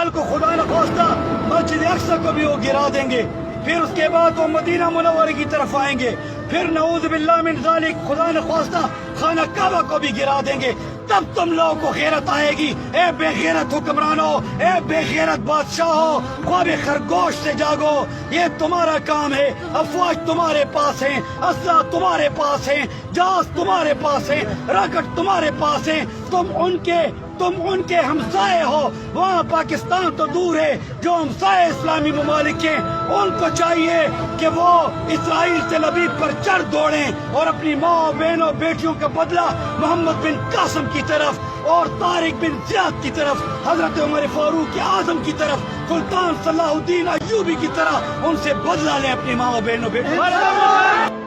کل کو خدا نخواستہ مسجد اقصی کو بھی وہ گرا دیں گے، پھر اس کے بعد وہ مدینہ منورہ کی طرف آئیں گے، پھر نعوذ باللہ من ذالک خدا نخواستہ خانہ کعبہ کو بھی گرا دیں گے. تب تم لوگوں کو غیرت آئے گی. اے بے غیرت حکمرانوں، اے بے غیرت بادشاہوں، خواب خرگوش سے جاگو. یہ تمہارا کام ہے. افواج تمہارے پاس ہیں، اسلحہ تمہارے پاس ہیں، جہاز تمہارے پاس ہیں، راکٹ تمہارے پاس ہیں. تم ان کے ہمسائے ہو. وہاں پاکستان تو دور ہے، جو ہمسائے اسلامی ممالک ہیں ان کو چاہیے کہ وہ اسرائیل سے لبیب پر چڑھ دوڑیں اور اپنی ماں بہنوں بیٹیوں کا بدلہ محمد بن قاسم کی طرف اور طارق بن زیاد کی طرف، حضرت عمر فاروق اعظم کی طرف، سلطان صلاح الدین ایوبی کی طرح ان سے بدلہ لیں اپنی ماں بہنوں بیٹیوں.